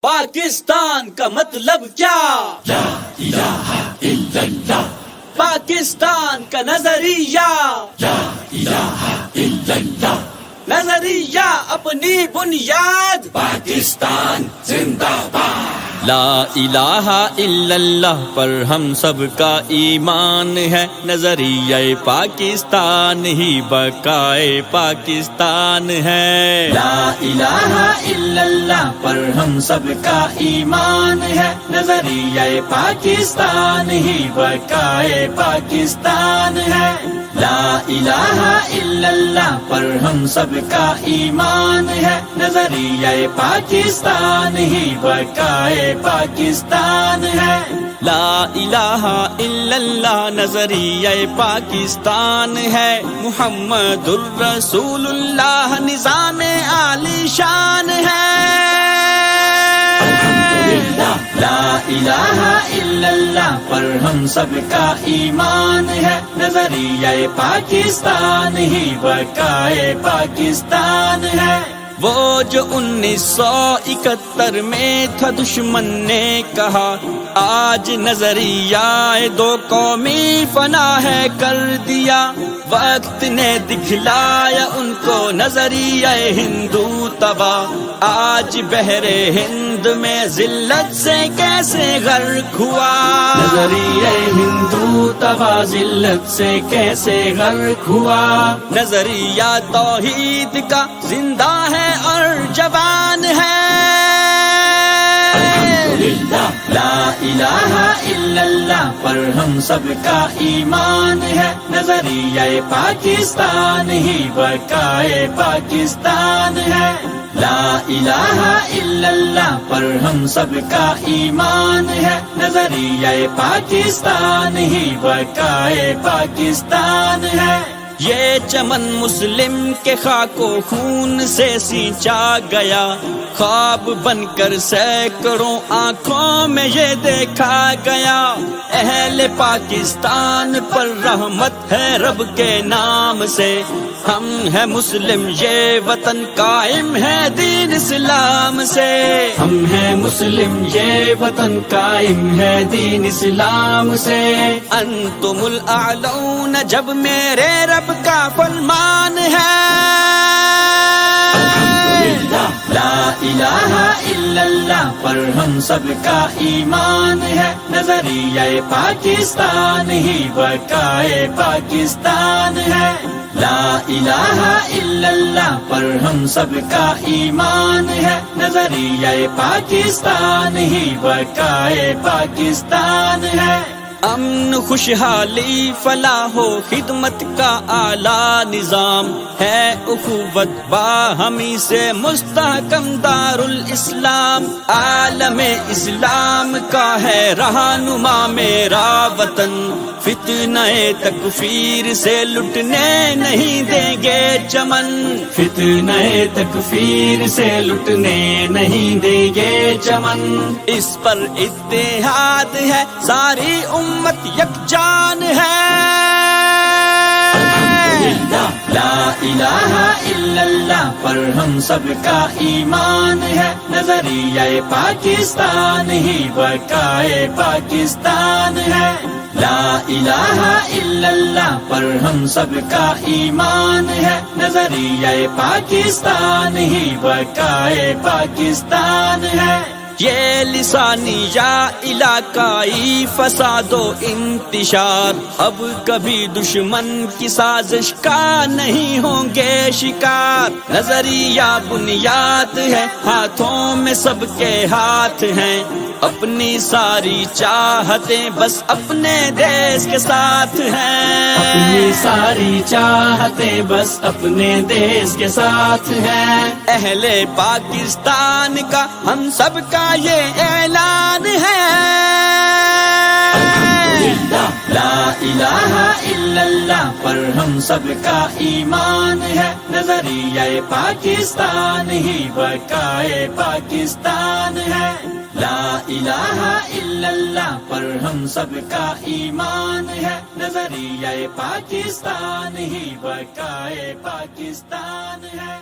پاکستان کا مطلب کیا؟ لا الہ الا اللہ، پاکستان کا نظریہ، لا الہ الا اللہ، نظریہ اپنی بنیاد، پاکستان زندہ باد۔ لا الہ الا اللہ پر ہم سب کا ایمان ہے، نظریہ پاکستان ہی بقائے پاکستان ہے۔ لا الہ الا اللہ پر ہم سب کا ایمان ہے، نظریہ پاکستان ہی بقائے پاکستان ہے۔ لا الہ الا اللہ پر ہم سب کا ایمان ہے، نظریہ پاکستان ہی بقائے پاکستان ہے۔ لا الہ الا اللہ نظریہ پاکستان ہے، محمد الرسول اللہ نظام عالی شان ہے۔ لا الہ الا اللہ پر ہم سب کا ایمان ہے، نظریہ پاکستان ہی بقائے پاکستان ہے۔ وہ جو 1971 میں تھا دشمن نے کہا، آج نظریہ دو قومی فنا ہے کر دیا، وقت نے دکھلایا ان کو نظریہ ہندو تباہ، آج بحر ہند میں ذلت سے کیسے غرق ہوا، نظریہ ہندو تباہ ذلت سے کیسے غرق ہوا۔ نظریہ توحید کا زندہ ہے اور جوان ہے۔ لا الہ الا اللہ پر ہم سب کا ایمان ہے، نظریہ پاکستان ہی بقائے پاکستان ہے۔ لا الہ الا اللہ پر ہم سب کا ایمان ہے، نظریہ پاکستان ہی بقائے پاکستان ہے۔ یہ چمن مسلم کے خاک و خون سے سینچا گیا، خواب بن کر سینکڑوں آنکھوں میں یہ دیکھا گیا، اہل پاکستان پر رحمت ہے رب کے نام سے، ہم ہیں مسلم یہ وطن قائم ہے دین اسلام سے، ہم ہیں مسلم یہ وطن قائم ہے دین اسلام سے۔ انتم الاعلون جب میرے رب کا فرمان ہے۔ لا الہ الا اللہ پر ہم سب کا ایمان ہے، نظریہ پاکستان ہی بقائے پاکستان ہے۔ لا الہ الا اللہ پر ہم سب کا ایمان ہے، نظریہ پاکستان ہی بقائے پاکستان ہے۔ امن خوشحالی فلاح و خدمت کا اعلیٰ نظام ہے، اخوت باہمی سے مستحکم دار الاسلام، عالم اسلام کا ہے رہنما میرا وطن، فتنہ تکفیر سے لٹنے نہیں دیں گے چمن، فتنہ تکفیر سے لٹنے نہیں دیں گے چمن۔ اس پر اتحاد ہے ساری امت یکجان ہے۔ لا الہ الا اللہ پر ہم سب کا ایمان ہے، نظریہ پاکستان ہی بقائے پاکستان ہے۔ لا الہ الا اللہ پر ہم سب کا ایمان ہے، نظریہ پاکستان ہی بقائے پاکستان ہے۔ یہ لسانی یا علاقائی فساد و انتشار اب کبھی دشمن کی سازش کا نہیں ہوں گے شکار، نظریہ بنیاد ہے ہاتھوں میں سب کے ہاتھ ہیں، اپنی ساری چاہتیں بس اپنے دیش کے ساتھ ہیں، اپنی ساری چاہتیں بس اپنے دیش کے ساتھ ہیں۔ اہل پاکستان کا ہم سب کا یہ اعلان ہے۔ لا الہ الا اللہ پر ہم سب کا ایمان ہے، نظریہ پاکستان ہی بقائے پاکستان ہے۔ لا الہ الا اللہ پر ہم سب کا ایمان ہے، نظریہ پاکستان ہی بقائے پاکستان ہے۔